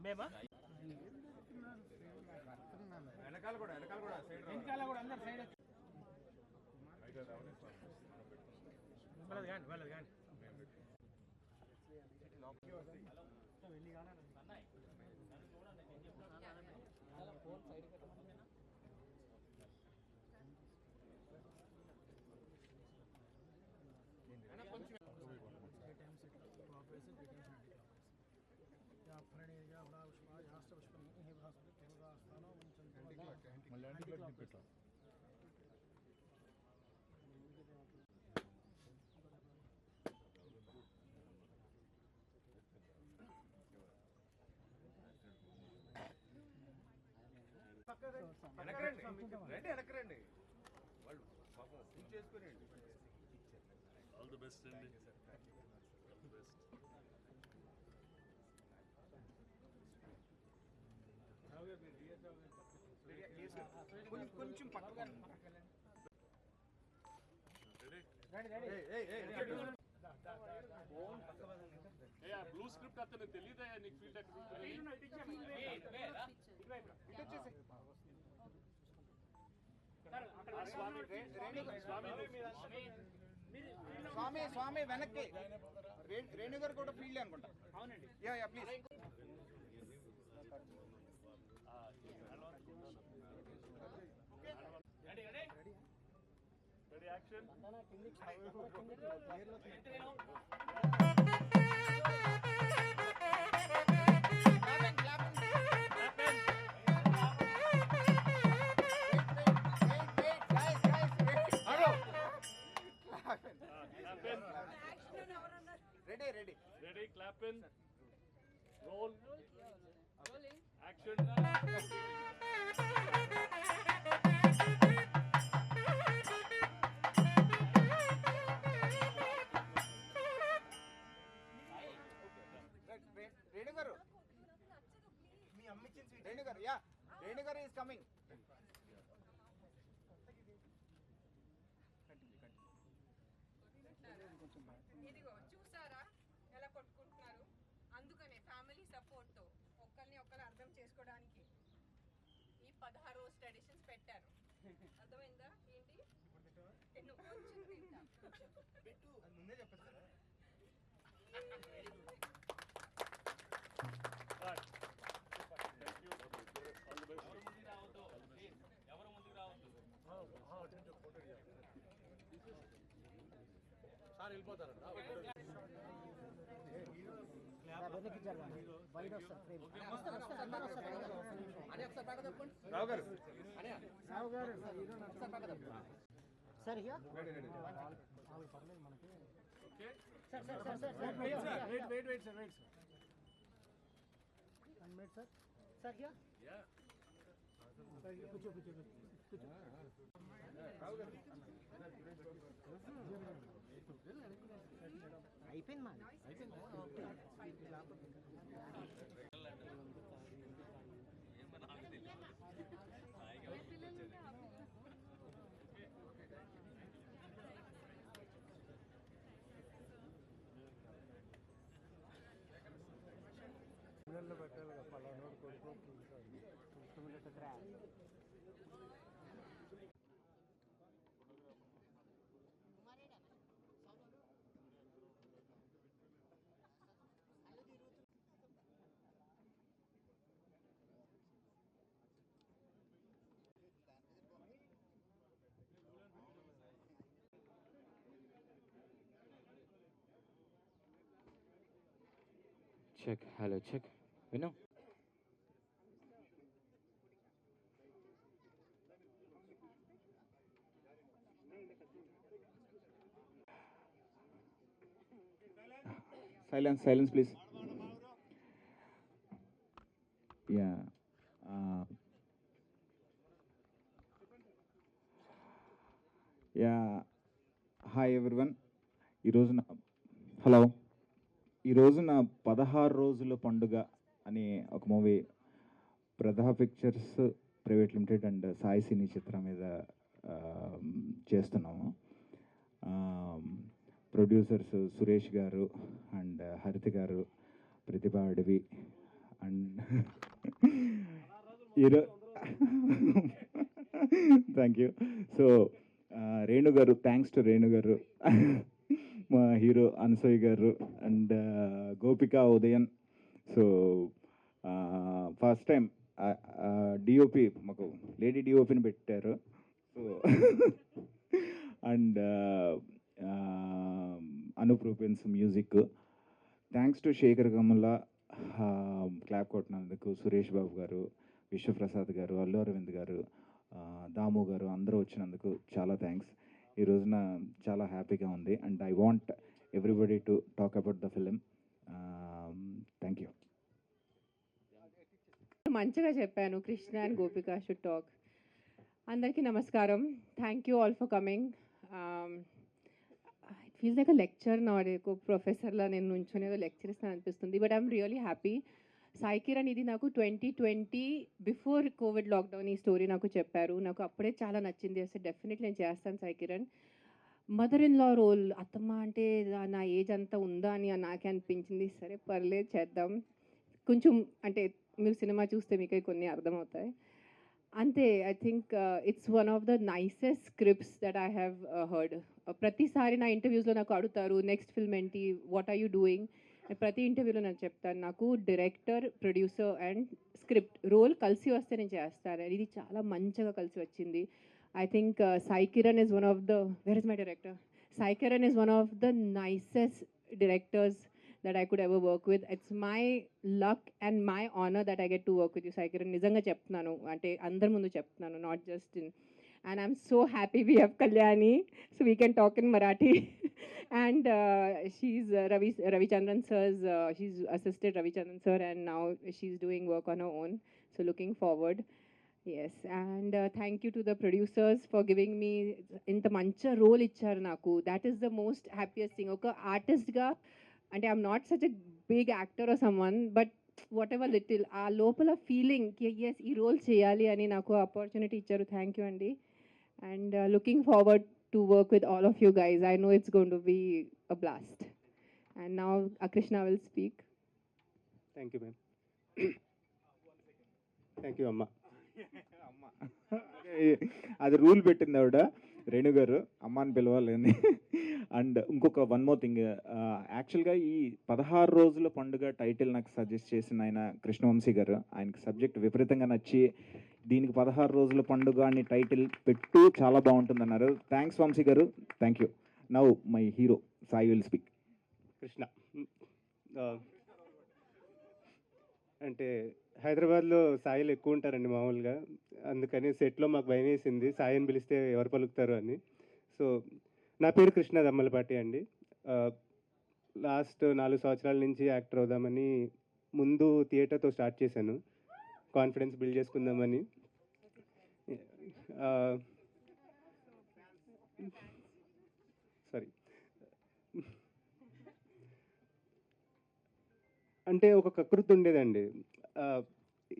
మేమా వెనకాల కూడా అందరు సైడ్ వెళ్ళదు కానీ వెళ్ళదు కానీ వెళ్ళి కానీ వెనకరండి వాళ్ళు చేసుకునేయండి. ఆల్ ది బెస్ట్ అండి. All the best. మీరు కొంచెం పక్కన బ్లూ స్క్రిప్ట్ అతను తెలియదా నీకు ఫీల్డ్ స్వామి స్వామి వెనక్కి రేణు గారు కూడా ఫీల్డ్ అనుకుంటా. అవునండి. Yeah yeah please. Ready action. Ready ready ready clap in role action. Renu గారు రేణు గారు యా రేణు గారు ఈస్ కమింగ్. ఇదిగో చూసారా ఎలా కొట్టుకుంటున్నారు. అందుకనే ఫ్యామిలీ సపోర్ట్ తో ఒకరిని అర్థం చేసుకోవడానికి ఈ 16 రోజు ట్రెడిషన్స్ పెట్టారు. అర్థమైందా ఏంటి? నువ్వు కొంచెం తింటా పెట్టు ముందే చెప్పేస్తారా? సార్ వెళ్ళిపోతారంట. రావు గారు సార్ ఇక వెయిట్ సార్ సార్ ఇక యా కూర్చో అయిపోయింది మా పిల్లల్లో పెట్టాలి కదా పలానోడు కొడుకు చూస్తుంటే చెక్ హలో చెక్ విను silence please yeah yeah hi everyone. ఈరోజు నా 16 రోజుల పండుగ అనే ఒక movie Pradha pictures private limited and Sai cine చిత్రం మీద చేస్తున్నాము. ప్రొడ్యూసర్స్ సురేష్ గారు అండ్ హరిత గారు, ప్రతిభా అడవి and thank you. So Renu గారు, థ్యాంక్స్ టు రేణు గారు, మా hero అనసూయ్ garu and Gopika Udayan. So first time DOP మాకు లేడీ డిఓపిని పెట్టారు. So and Anup Rubens music. Thanks to Shekhar Kamala clap కొట్టినందుకు, సురేష్ బాబు గారు, విశ్వప్రసాద్ గారు, అల్లు అరవింద్ గారు, దాము గారు అందరూ వచ్చినందుకు చాలా థ్యాంక్స్. ఈ రోజున చాలా హ్యాపీగా ఉంది and I want everybody to talk about the film. Thank you. మంచిగా చెప్పాను. Krishna and Gopika should talk. అందరికీ నమస్కారం. Thank you all for coming. It feels like a lecture నా, ప్రొఫెసర్లా నేను నుంచొని ఏదో లెక్చర్ ఇస్తాను అనిపిస్తుంది. But I'm really happy. Sai Kiran ఇది నాకు 2020 బిఫోర్ కోవిడ్ లాక్డౌన్ ఈ స్టోరీ నాకు చెప్పారు. నాకు అప్పుడే చాలా నచ్చింది. అసలు డెఫినెట్లీ నేను చేస్తాను Sai Kiran. Mother in law role అత్తమ్మ అంటే నా ఏజ్ అంతా ఉందా అని నాకే అనిపించింది. సరే పర్లేదు చేద్దాం. కొంచెం అంటే మీరు సినిమా చూస్తే మీకే కొన్ని అర్థమవుతాయి అంతే. I think it's one of the nicest scripts that I have heard. ప్రతిసారి నా ఇంటర్వ్యూస్లో నాకు అడుగుతారు నెక్స్ట్ ఫిల్మ్ ఏంటి, వాట్ ఆర్ యూ డూయింగ్. ప్రతి ఇంటర్వ్యూలో నేను చెప్తాను నాకు director, producer and script role కలిసి వస్తే నేను చేస్తాను. ఇది చాలా మంచిగా కలిసి వచ్చింది. I think Sai Kiran is one of the, where is my director? Sai Kiran is one of the nicest directors that I could ever work with. It's my luck and my honor that I get to work with you, Sai Kiran. Nizanga cheptunanu, ante andar mundu cheptunanu, not just in. And I'm so happy we have Kalyani, so we can talk in Marathi. And she's Ravichandran sir's, she's assisted Ravichandran sir, and now she's doing work on her own. So looking forward. Yes, and thank you to the producers for giving me inta mancha role icharu naku. That is the most happiest thing. Oka artist ga ante I'm not such a big actor or someone, but whatever little aa lopala feeling ki yes ee role cheyali ani naku opportunity icharu. Thank you andi. And looking forward to work with all of you guys. I know it's going to be a blast. And now Akrishna will speak. Thank you, ma'am. Thank you, Amma. అది rule పెట్టింది ఆవిడ రేణు గారు, అమ్మ అని పిలవాలని. And ఇంకొక one more thing, యాక్చువల్గా ఈ 16 రోజుల పండుగ టైటిల్ నాకు సజెస్ట్ చేసిన ఆయన కృష్ణవంశీ గారు. ఆయనకి సబ్జెక్ట్ విపరీతంగా నచ్చి దీనికి 16 రోజుల పండుగ అని టైటిల్ పెట్టు, చాలా బాగుంటుంది అన్నారు. థ్యాంక్స్ వంశీ గారు, thank you. Now my hero Sai will speak. Krishna అంటే హైదరాబాద్లో సాయిలు ఎక్కువ ఉంటారండి మామూలుగా. అందుకని సెట్లో మాకు భయం వేసింది సాయిని పిలిస్తే ఎవరు పలుకుతారు అని. సో నా పేరు కృష్ణ దమ్మలపాటి అండి. లాస్ట్ 4 సంవత్సరాల నుంచి యాక్టర్ అవుదామని ముందు థియేటర్తో స్టార్ట్ చేశాను, కాన్ఫిడెన్స్ బిల్డ్ చేసుకుందామని. సారీ, అంటే ఒక కకృతి ఉండేదండి.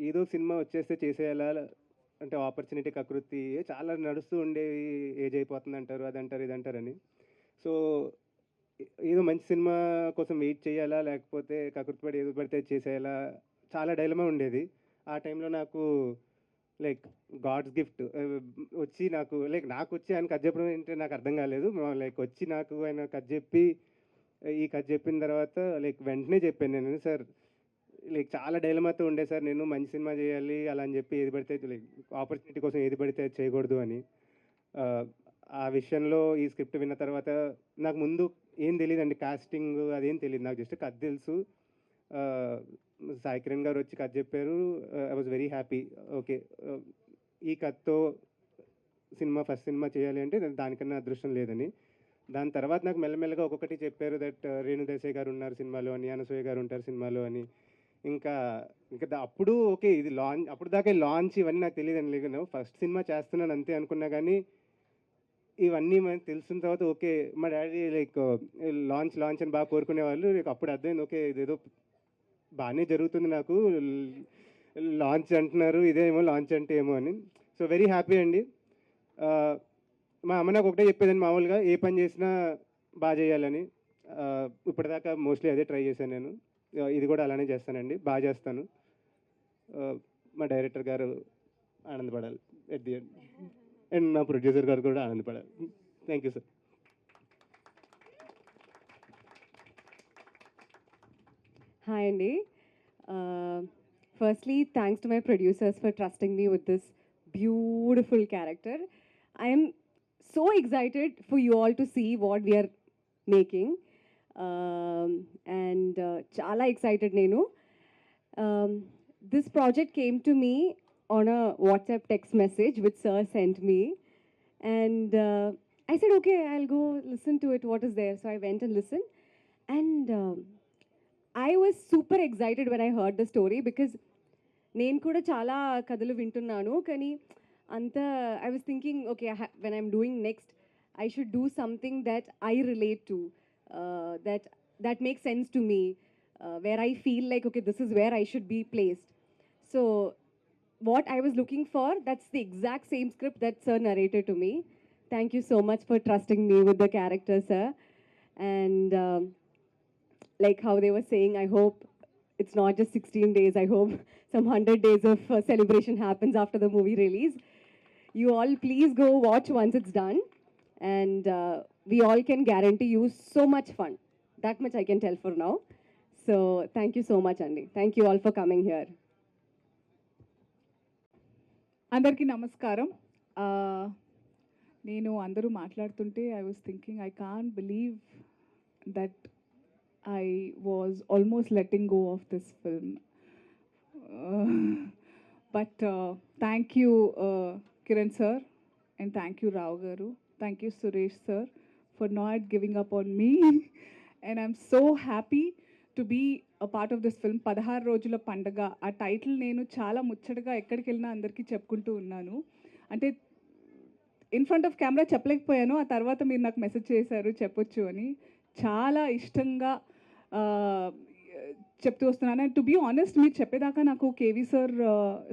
ఏదో సినిమా వచ్చేస్తే చేసేయాలా అంటే ఆపర్చునిటీ కకృతి చాలా నడుస్తూ ఉండేవి. ఏజ్ అయిపోతుంది అంటారు, అదంటారు, ఇదంటారని. సో ఏదో మంచి సినిమా కోసం వెయిట్ చేయాలా లేకపోతే కకృతి పడి ఏదో పడితే చేసేయాలా, చాలా డైలమా ఉండేది. ఆ టైంలో నాకు లైక్ గాడ్స్ గిఫ్ట్ వచ్చి నాకు వచ్చి ఆయన కథ చెప్పడం ఏంటంటే నాకు అర్థం కాలేదు. లైక్ వచ్చి నాకు ఆయన కథ చెప్పి ఈ కథ చెప్పిన తర్వాత లైక్ వెంటనే చెప్పాను నేను, సార్ లైక్ చాలా డైలమాతో ఉండే సార్, నేను మంచి సినిమా చేయాలి అలా అని చెప్పి ఏది పడితే లైక్ ఆపర్చునిటీ కోసం ఏది పడితే అది చేయకూడదు అని. ఆ విషయంలో ఈ స్క్రిప్ట్ విన్న తర్వాత నాకు ముందు ఏం తెలియదండి, కాస్టింగ్ అదేం తెలియదు, నాకు జస్ట్ కథ తెలుసు. సాయి కిరణ్ గారు వచ్చి కథ చెప్పారు. I was very happy. Okay, ఈ కథతో ఫస్ట్ సినిమా చేయాలి అంటే దానికన్నా అదృష్టం లేదని. దాని తర్వాత నాకు మెల్లమెల్లగా ఒక్కొక్కటి చెప్పారు దట్ రేణు దేశాయ్ గారు ఉన్నారు సినిమాలో అని, అనసూయ గారు ఉంటారు సినిమాలో అని. ఇంకా అప్పుడు ఓకే ఇది లాంచ్, అప్పుడు దాకా లాంచ్ ఇవన్నీ నాకు తెలియదండి. లేదు ఫస్ట్ సినిమా చేస్తున్నాను అంతే అనుకున్నా, కానీ ఇవన్నీ మనకు తెలిసిన తర్వాత ఓకే మా డాడీ లైక్ లాంచ్ అని బాగా కోరుకునేవాళ్ళు. లైక్ అప్పుడు అర్థమైంది ఓకే ఇదేదో బాగానే జరుగుతుంది, నాకు లాంచ్ అంటున్నారు, ఇదేమో లాంచ్ అంటే ఏమో అని. సో వెరీ హ్యాపీ అండి. మా అమ్మ నాకు ఒకటే చెప్పేదండి, మామూలుగా ఏ పని చేసినా బాగా చేయాలని. ఇప్పటిదాకా మోస్ట్లీ అదే ట్రై చేశాను నేను. ఇది కూడా అలానే చేస్తానండి, బాగా చేస్తాను. మా డైరెక్టర్ గారు ఆనందపడాలి ఎట్ ది ఎండ్, అండ్ మా ప్రొడ్యూసర్ గారు కూడా ఆనందపడాలి. Thank you sir. Hi, Andy. Firstly, thanks to my producers for trusting me with this beautiful character. I am so excited for you all to see what we are making. And chala excited nenu. This project came to me on a WhatsApp text message which sir sent me. And I said, okay, I'll go listen to it. What is there? So I went and listened. And I was super excited when I heard the story because నేను కూడా చాలా కథలు వింటున్నాను, కానీ అంత I was thinking okay when I'm doing next I should do something that I relate to, that makes sense to me. where I feel like, okay, this is where I should be placed. So what I was looking for, that's the exact same script that sir narrated to me. Thank you so much for trusting me with the character, sir. And like how they were saying, I hope it's not just 16 days. I hope some 100 days of celebration happens after the movie release. You all please go watch once it's done. And we all can guarantee you so much fun. That much I can tell for now. So thank you so much, Andy. Thank you all for coming here. అందరికీ నమస్కారం. నేను అందరూ మాట్లాడుతుంటే I was thinking I can't believe that I was almost letting go of this film. But thank you Kiran sir and thank you Rao garu, thank you Suresh sir for not giving up on me. And I'm so happy to be a part of this film. 16 రోజుల పండగ, ఆ title నేను చాలా ముచ్చటగా ఎక్కడికి వెళ్ళినా అందరికీ చెప్పుకుంటూ ఉన్నాను. అంటే ఇన్ ఫ్రంట్ ఆఫ్ కెమెరా చెప్పలేకపోయాను, ఆ తర్వాత మీరు నాకు మెసేజ్ చేశారు చెప్పొచ్చు అని. చాలా ఇష్టంగా చెప్తూ వస్తున్నాను. అండ్ టు బీ ఆనెస్ట్, మీరు చెప్పేదాకా నాకు కేవీ సార్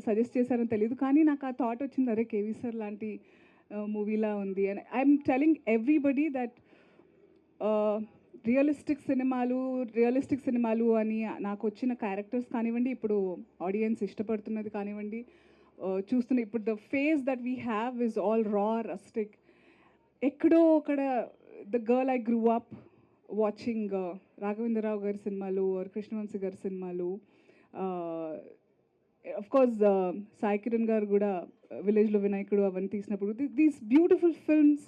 సజెస్ట్ చేశారని తెలియదు, కానీ నాకు ఆ థాట్ వచ్చింది, అరే కేవీ సార్ లాంటి మూవీలా ఉంది. And I'm telling everybody that realistic సినిమాలు అని నాకు వచ్చిన క్యారెక్టర్స్ కానివ్వండి, ఇప్పుడు ఆడియన్స్ ఇష్టపడుతున్నది కానివ్వండి, చూస్తున్న ఇప్పుడు the face that we have is all రా రస్టిక్. ఎక్కడో అక్కడ the girl I grew up watching Raghavendra Rao గారి సినిమాలు ఆర్ కృష్ణవంశీ గారి సినిమాలు, ఆఫ్ కోర్స్ సాయి కిరణ్ గారు కూడా విలేజ్లో వినాయకుడు అవన్నీ తీసినప్పుడు these beautiful films,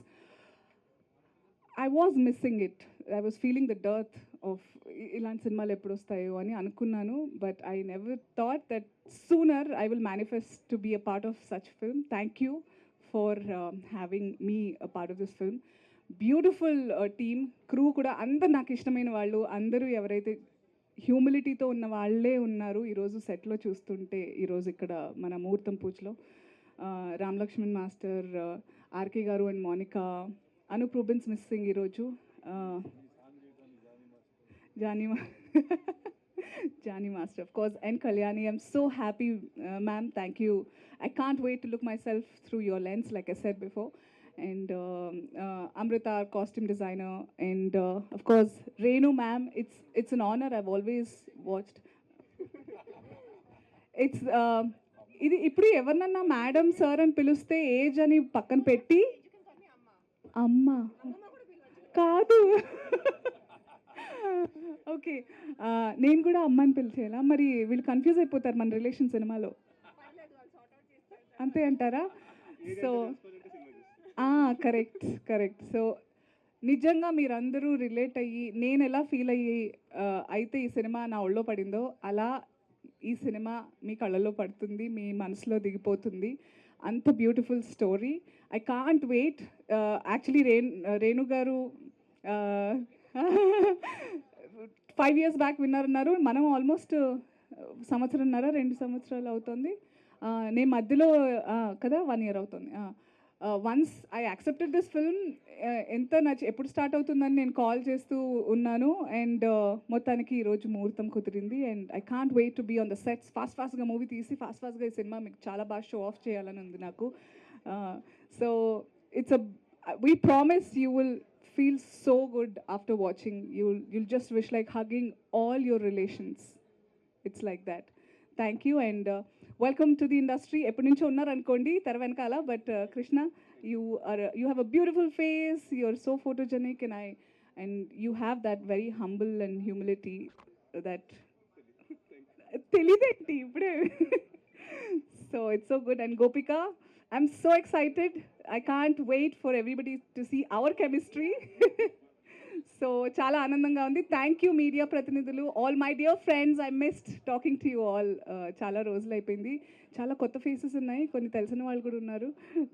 I was missing it. I was feeling the dearth of ఇలాంటి సినిమాలు ఎప్పుడు వస్తాయో అని అనుకున్నాను. But I never thought that sooner I will manifest to be a part of such film. Thank you for having me a part of this film. Beautiful team, crew కూడా అందరు నాకు ఇష్టమైన వాళ్ళు, అందరూ ఎవరైతే హ్యూమిలిటీతో ఉన్న వాళ్ళే ఉన్నారు ఈరోజు సెట్లో చూస్తుంటే. ఈరోజు ఇక్కడ మన ముహూర్తం పూజలో Ram Lakshman master, RK garu and Monica, Anup Rubens missing ఈరోజు, Johnny master of course, and Kalyani. I'm so happy ma'am, thank you. I can't wait to look myself through your lens, like I said before. And Amrita, our costume designer, and of course Renu ma'am. It's an honor. I've always watched. It's ఇది ఇప్పుడు ఎవరినన్నా madam sir అని పిలిస్తే age అని పక్కన పెట్టి అమ్మ కాదు, ఓకే నేను కూడా అమ్మ అని పిలిచేలా, మరి వీళ్ళు కన్ఫ్యూజ్ అయిపోతారు మన రిలేషన్ సినిమాలో, అంతే అంటారా? So correct. సో నిజంగా మీరందరూ రిలేట్ అయ్యి, నేను ఎలా ఫీల్ అయ్యి అయితే ఈ సినిమా నా ఒళ్ళో పడిందో, అలా ఈ సినిమా మీ కళ్ళలో పడుతుంది, మీ మనసులో దిగిపోతుంది. అంత beautiful story. I can't wait. Actually Renu garu 5 years back విన్నారన్నారు, మనం ఆల్మోస్ట్ 2 సంవత్సరాలు అవుతుంది. నేను మధ్యలో కదా 1 year అవుతుంది. Once I accepted this film, ఎంత ఎప్పుడు స్టార్ట్ అవుతుందని నేను కాల్ చేస్తూ ఉన్నాను. అండ్ మొత్తానికి ఈరోజు ముహూర్తం కుదిరింది. And I can't wait to be on the sets. ఫాస్ట్గా మూవీ తీసి ఫాస్ట్గా ఈ సినిమా మీకు చాలా బాగా షో ఆఫ్ చేయాలని ఉంది నాకు. So we promise you will feel so good after watching. You'll just wish like hugging all your relations. It's like that. Thank you and welcome to the industry. ఎప్పటి నుంచో ఉన్నారు అనుకోండి తెర వెనకాల, but Krishna, you have a beautiful face, you're so photogenic, and you have that very humble and humility that తెలియదేంటి ఇప్పుడే. So it's so good. And Gopika, I'm so excited. I can't wait for everybody to see our chemistry. So చాలా ఆనందంగా ఉంది. Thank you media ప్రతినిధులు, all my dear friends. I missed talking to you all. చాలా రోజులు అయిపోయింది. చాలా కొత్త faces ఉన్నాయి, కొన్ని తెలిసిన వాళ్ళు కూడా ఉన్నారు.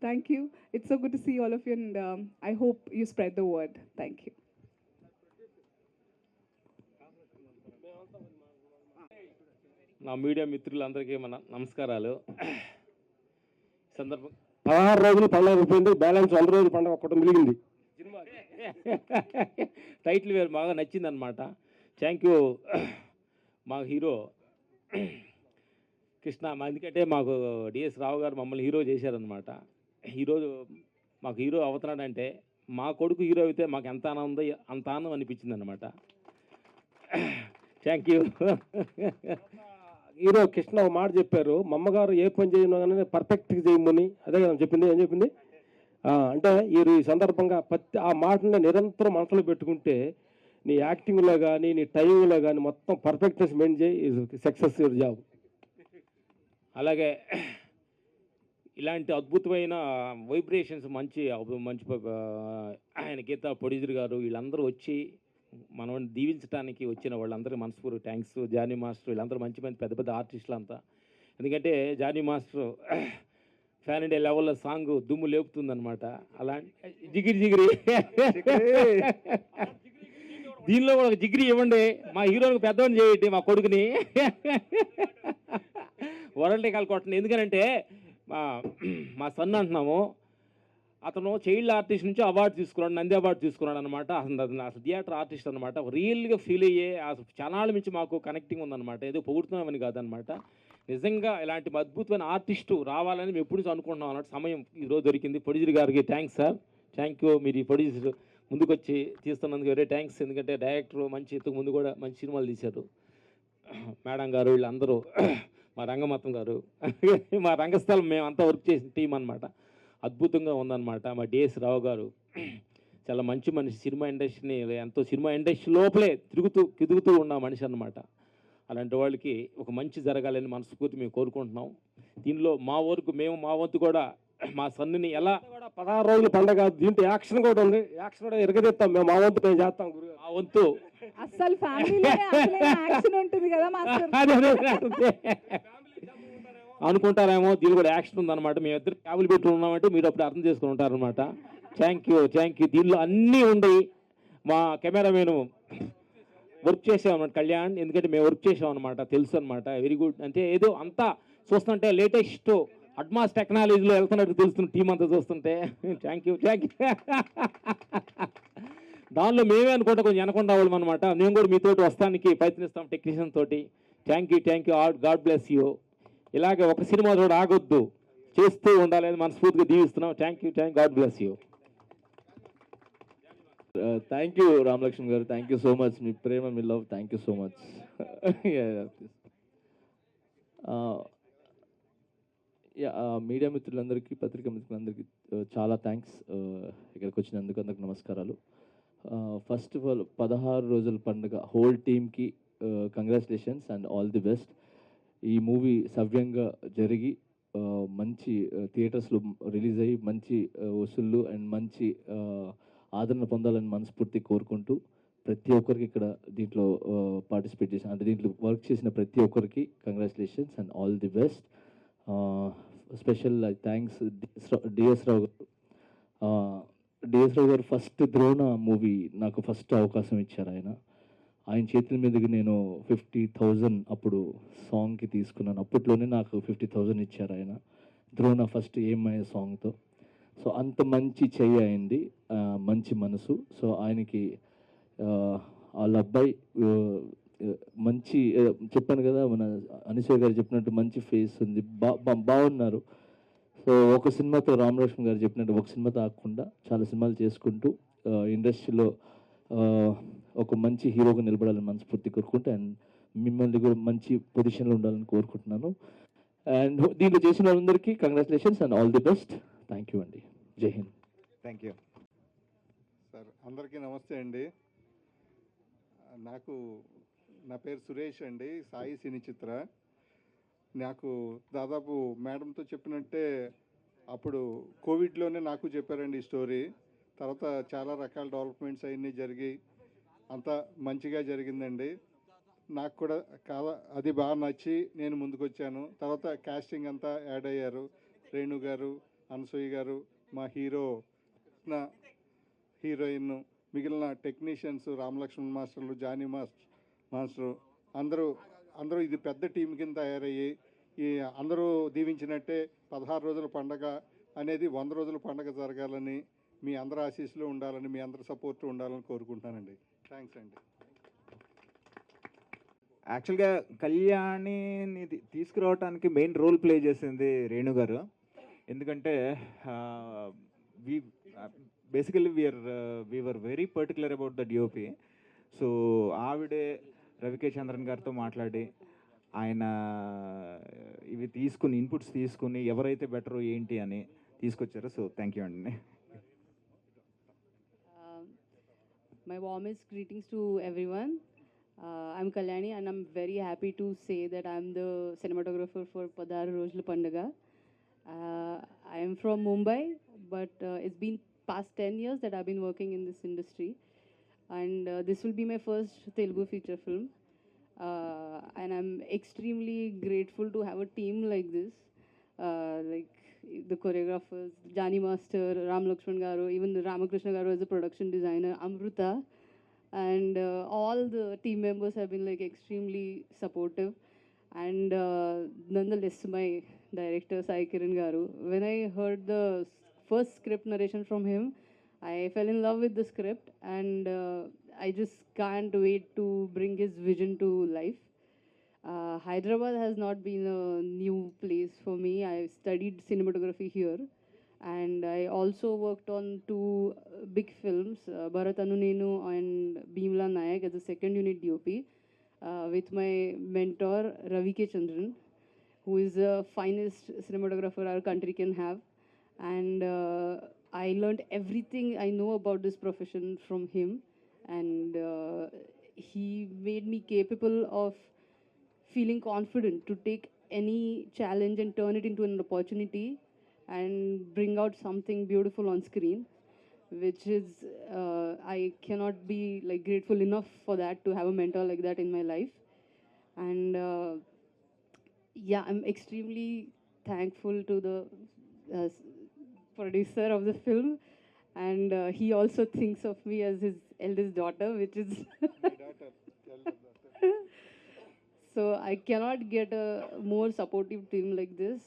Thank you. It's so good to see all of you and I hope you spread the word. Thank you. నా మీడియా మిత్రులందరికీ మన నమస్కారాలు. సందర్భం 16 రోజులు పండుగ అయిపోయింది, బ్యాలెన్స్ 100 రోజుల పండుగ ఒక్కటి మిగిలింది. టైటిల్ వేరు బాగా నచ్చిందనమాట. థ్యాంక్ యూ మా హీరో కృష్ణ ఎందుకంటే మాకు డిఎస్ రావు గారు మమ్మల్ని హీరో చేశారనమాట. ఈరోజు మాకు హీరో అవుతున్నాడంటే మా కొడుకు హీరో అయితే మాకు ఎంత ఆనందం అంత ఆనందం అనిపించింది అనమాట. Thank you. హీరో కృష్ణ ఒక మాట చెప్పారు, మా అమ్మగారు ఏ పని చేయను పర్ఫెక్ట్గా చేయమని. అదే కదా చెప్పింది, ఏం చెప్పింది అంటే ఈ సందర్భంగా ఆ మాటని నిరంతరం మనసులో పెట్టుకుంటే నీ యాక్టింగ్లో కానీ నీ టైంలో కానీ మొత్తం పర్ఫెక్ట్నెస్ మెయింటైన్ చేయి, సక్సెస్ యువర్ జాబ్. అలాగే ఇలాంటి అద్భుతమైన వైబ్రేషన్స్ మంచి ఆయన గీత ప్రొడ్యూసర్ గారు వీళ్ళందరూ వచ్చి మనం దీవించడానికి వచ్చిన వాళ్ళందరికీ మనస్ఫూర్తి థ్యాంక్స్. జానీ మాస్టర్ వీళ్ళందరూ మంచి మంచి పెద్ద పెద్ద ఆర్టిస్టులు అంతా. ఎందుకంటే జానీ మాస్టర్ ఫ్యాన్ ఇండియా లెవెల్లో సాంగ్ దుమ్ము లేపుతుందనమాట. అలాంటి జిగిరి జిగిరి దీనిలో కూడా ఒక జిగిరి ఇవ్వండి, మా హీరోకి పెద్దవాడిని చేయండి, మా కొడుకుని వరల్డ్ రికార్డ్ కొట్టండి. ఎందుకనంటే మా సన్ అంటున్నాము, అతను చైల్డ్ ఆర్టిస్ట్ నుంచి అవార్డు తీసుకున్నాడు, నంది అవార్డు తీసుకున్నాడు అనమాట. అసలు థియేటర్ ఆర్టిస్ట్ అనమాట. రియల్గా ఫీల్ అయ్యే అసలు చాలా నుంచి మాకు కనెక్టింగ్ ఉందన్నమాట. ఏదో పొగుడుతున్నామని కాదనమాట. నిజంగా ఇలాంటి అద్భుతమైన ఆర్టిస్టు రావాలని మేము ఎప్పుడు అనుకుంటున్నాం అన్నట్టు సమయం ఈరోజు దొరికింది. ప్రొడ్యూసర్ గారికి థ్యాంక్స్ సార్, థ్యాంక్ యూ. మీరు ఈ ప్రొడ్యూసర్ ముందుకు వచ్చి తీస్తున్నందుకు వెరీ థ్యాంక్స్. ఎందుకంటే డైరెక్టర్ మంచి ఇంతకు ముందు కూడా మంచి సినిమాలు తీశారు. మేడం గారు వీళ్ళందరూ, మా రంగమతం గారు, మా రంగస్థలం మేమంతా వర్క్ చేసిన టీం అనమాట. అద్భుతంగా ఉందన్నమాట. మా డిఎస్ రావు గారు చాలా మంచి మనిషి. సినిమా ఇండస్ట్రీని సినిమా ఇండస్ట్రీ లోపలే తిరుగుతూ ఉన్న మనిషి అన్నమాట. అలాంటి వాళ్ళకి ఒక మంచి జరగాలని మనస్ఫూర్తి మేము కోరుకుంటున్నాం. దీనిలో మా వంతు కూడా మా సన్నుని ఎలా 16 రోజుల పండగ, దీంట్లో యాక్షన్ కూడా ఉంది. యాక్షన్ కూడా ఎరగదీస్తాం మేము, మా వంతు మేము చేస్తాం. మా వంతు అసలు ఫ్యామిలీలో యాక్షన్ ఉంటుంది కదా మాస్టర్. అనుకుంటారేమో, దీని కూడా యాక్షన్ ఉందన్నమాట. మేము ఇద్దరు ట్యాబుల్ పెట్టి ఉన్నామంటే మీరు అప్పుడు అర్థం చేసుకుని ఉంటారనమాట. Thank you. దీనిలో అన్నీ ఉన్నాయి. మా కెమెరామెన్ వర్క్ చేసామన్నమాట కళ్యాణ్, ఎందుకంటే మేము వర్క్ చేసామన్నమాట, తెలుసు అనమాట. Very good. అంటే ఏదో అంతా చూస్తుంటే లేటెస్ట్ అడ్వాన్స్ టెక్నాలజీలో వెళ్తున్నట్టు తెలుస్తున్న టీం అంతా చూస్తుంటే. Thank you. దానిలో మేమే అనుకుంటా కొంచెం వెనకుండా వాళ్ళం అనమాట. మేము కూడా మీతోటి వస్తానికి ప్రయత్నిస్తాం టెక్నీషియన్ తోటి. Thank you. God bless you. ఇలాగే ఒక సినిమా కూడా ఆగొద్దు, చేస్తూ ఉండాలి అని మనస్ఫూర్తిగా దీవిస్తున్నాం. Thank you. God bless you. Thank you Ramalakshman garu, thank you so much. మీ ప్రేమ, మీ love, thank you so much. Media మిత్రులందరికీ, పత్రికా మిత్రులందరికీ చాలా థ్యాంక్స్ ఇక్కడికి వచ్చినందుకు. అందరికి నమస్కారాలు. ఫస్ట్ ఆఫ్ ఆల్ 16 రోజుల పండుగ హోల్ టీమ్కి congratulations and all the best. ఈ మూవీ సవ్యంగా జరిగి మంచి థియేటర్స్లో రిలీజ్ అయ్యి మంచి వసూళ్ళు అండ్ మంచి ఆదరణ పొందాలని మనస్ఫూర్తి కోరుకుంటూ, ప్రతి ఒక్కరికి ఇక్కడ దీంట్లో పార్టిసిపేట్ చేసిన, అంటే దీంట్లో వర్క్ చేసిన ప్రతి ఒక్కరికి congratulations and all the best. Special thanks DS Rao garu. DS Rao garu first Drona movie నాకు ఫస్ట్ అవకాశం ఇచ్చారు. ఆయన చేతుల మీదకి నేను 50,000 అప్పుడు సాంగ్కి తీసుకున్నాను. అప్పట్లోనే నాకు 50,000 ఇచ్చారు ఆయన, ద్రోణ ఫస్ట్ ఏమై సాంగ్తో. సో అంత మంచి చెయ్యి అయింది, మంచి మనసు. సో ఆయనకి వాళ్ళ అబ్బాయి మంచి, చెప్పాను కదా మన అనసూయ గారు చెప్పినట్టు మంచి ఫేస్ ఉంది, బాగున్నారు. సో ఒక సినిమాతో రామలక్ష్మణ్ గారు చెప్పినట్టు ఒక సినిమాతో ఆగకుండా చాలా సినిమాలు చేసుకుంటూ ఇండస్ట్రీలో ఒక మంచి హీరోగా నిలబడాలని మనస్ఫూర్తి కోరుకుంటూ, అండ్ మిమ్మల్ని కూడా మంచి పొజిషన్లో ఉండాలని కోరుకుంటున్నాను. అండ్ దీంట్లో చేసిన వాళ్ళందరికీ congratulations and all the best. Thank you అండి. జై హింద్. Thank you sir. అందరికీ నమస్తే అండి. నా పేరు సురేష్ అండి, సాయి సినీ చిత్ర. నాకు దాదాపు మేడంతో చెప్పినట్టే అప్పుడు కోవిడ్లోనే నాకు చెప్పారండి ఈ స్టోరీ. తర్వాత చాలా రకాల డెవలప్మెంట్స్ అవన్నీ జరిగి అంతా మంచిగా జరిగిందండి. నాకు కూడా అది బాగా నచ్చి నేను ముందుకు వచ్చాను. తర్వాత కాస్టింగ్ అంతా యాడ్ అయ్యారు. రేణు గారు, అనసూయ గారు, మా హీరోయిన్, మిగిలిన టెక్నీషియన్స్, రామలక్ష్మణ్ మాస్టర్లు, జానీ మాస్టరు అందరూ ఇది పెద్ద టీం కింద తయారయ్యి అందరూ దీవించినట్టే 16 రోజుల పండగ అనేది 100 రోజుల పండగ జరగాలని, మీ అందరి ఆశీస్సులు ఉండాలని, మీ అందరి సపోర్ట్ ఉండాలని కోరుకుంటున్నానండి. థ్యాంక్స్ అండి. యాక్చువల్గా కళ్యాణిని తీసుకురావడానికి మెయిన్ రోల్ ప్లే చేసింది రేణు గారు. ఎందుకంటే we basically we're very particular about the DOP. So ఆవిడే రవికే చంద్రన్ గారితో మాట్లాడి ఆయన ఇవి తీసుకుని ఇన్పుట్స్ తీసుకుని ఎవరైతే బెటరు ఏంటి అని తీసుకొచ్చారు. సో థ్యాంక్ యూ అండి. My warmest greetings to everyone. I'm Kalyani and I'm very happy to say that I'm the cinematographer for Padaru Rojlu Pandaga. I am from Mumbai, but it's been past 10 years that I've been working in this industry. And this will be my first Telugu feature film. And I'm extremely grateful to have a team like this. Like the choreographers, Jani Master, Ram Lakshman Garu, even Ramakrishna Garu as a production designer, Amruta, and all the team members have been like extremely supportive. And nonetheless, my director Sai Kiran Garu, when I heard the first script narration from him, I fell in love with the script, and I just can't wait to bring his vision to life. Hyderabad has not been a new place for me. I studied cinematography here, and I also worked on two big films, Bharat Anu Nenu and Bhimla Nayak as a second unit DOP, with my mentor Ravi K. Chandran, who is the finest cinematographer our country can have. And I learned everything I know about this profession from him, and he made me capable of feeling confident to take any challenge and turn it into an opportunity and bring out something beautiful on screen, which is I cannot be like grateful enough for that, to have a mentor like that in my life. And yeah, I'm extremely thankful to the producer of the film, and he also thinks of me as his eldest daughter, which is so I cannot get a more supportive team like this,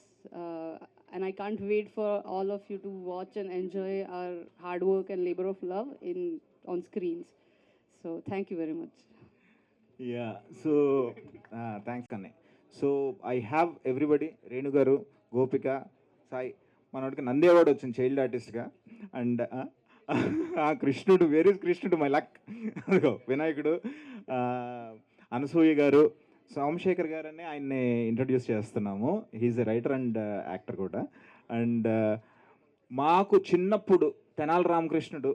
and I can't wait for all of you to watch and enjoy our hard work and labor of love on screens. So thank you very much. Yeah, so thanks Kanne. So I have everybody, Renu Garu, Gopika, Sai, మనోడికి Nandi award వచ్చింది child ఆర్టిస్ట్గా. And Krishnudu, where is Krishnudu, my luck. అదిగో వినాయకుడు, అనసూయ గారు, సోమశేఖర్ గారని ఆయన్ని introduce చేస్తున్నాము. He's a writer and actor కూడా. And మాకు చిన్నప్పుడు తెనాలి రామకృష్ణుడు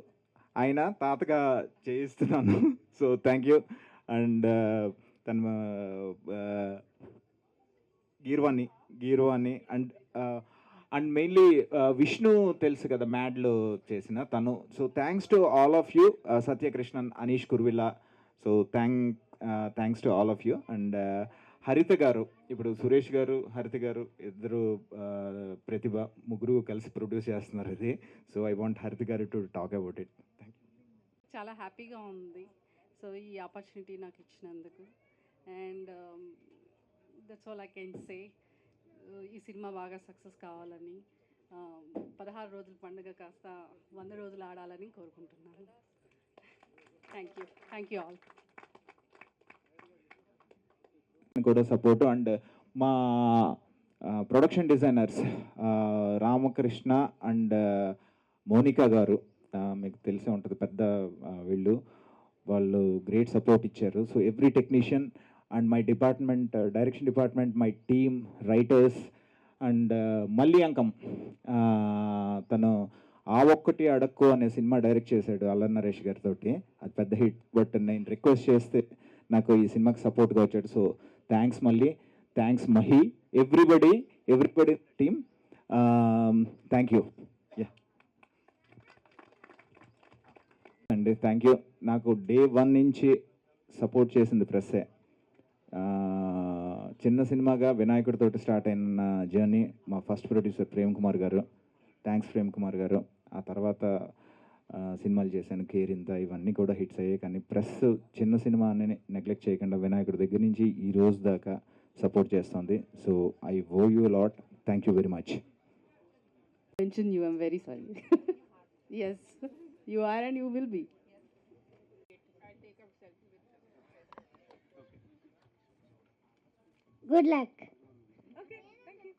ఆయన తాతగా చేయిస్తున్నాను. So thank you. అండ్ తన గీర్వాణి అండ్ మెయిన్లీ విష్ణు తెలుసు కదా, మ్యాడ్లో చేసిన తను. So thanks to all of you, Satyakrishnan, Anish Kuruvilla. So thanks to all of you. And Haritha garu, ఇప్పుడు సురేష్ గారు, హరిత గారు ఇద్దరు, ప్రతిభ, ముగ్గురు కలిసి ప్రొడ్యూస్ చేస్తున్నారు ఇది. సో ఐ వాంట్ హరిత గారు to talk about it. Thank you. చాలా హ్యాపీగా ఉంది సో ఈ ఆపర్చునిటీ నాకు ఇచ్చినందుకు. And that's all I can say. ఈ సినిమా బాగా సక్సెస్ కావాలని, 16 రోజుల పండుగ కాస్త 100 రోజులు ఆడాలని కోరుకుంటున్నాను. Thank you all. కూడా సపోర్టు. అండ్ మా production designers Ramakrishna and Monica garu, మీకు తెలిసే ఉంటుంది, పెద్ద వాళ్ళు గ్రేట్ సపోర్ట్ ఇచ్చారు. So every technician and my department, direction department, my team, writers, and Malli Ankam, తను ఆ ఒక్కటి అడక్కు అనే సినిమా డైరెక్ట్ చేశాడు అల్లరి నరేష్ గారితో. అది పెద్ద హిట్. బట్ నేను రిక్వెస్ట్ చేస్తే నాకు ఈ సినిమాకి సపోర్ట్గా వచ్చాడు. సో థ్యాంక్స్ మళ్ళీ, thanks Mahi, everybody team, thank you. అండి థ్యాంక్ యూ. నాకు డే 1 నుంచి సపోర్ట్ చేసింది ప్రెస్సే. చిన్న సినిమాగా వినాయకుడితో స్టార్ట్ అయిన జర్నీ మా ఫస్ట్ ప్రొడ్యూసర్ ప్రేమ్ కుమార్ గారు. థ్యాంక్స్ ప్రేమ్ కుమార్ గారు. ఆ తర్వాత సినిమాలు చేశాను, కేరింత, ఇవన్నీ కూడా హిట్స్ అయ్యాయి. కానీ ప్రెస్ చిన్న సినిమా అని నెగ్లెక్ట్ చేయకుండా వినాయకుడి దగ్గర నుంచి ఈ రోజు దాకా సపోర్ట్ చేస్తుంది. So I owe you lot. Thank you very much. I'm very sorry. Yes, you are and you will be. Good luck. Okay, thank you.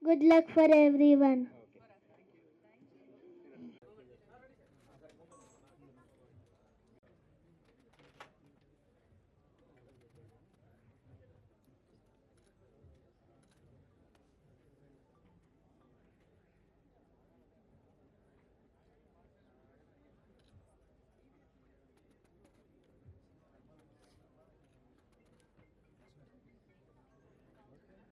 Good luck for everyone.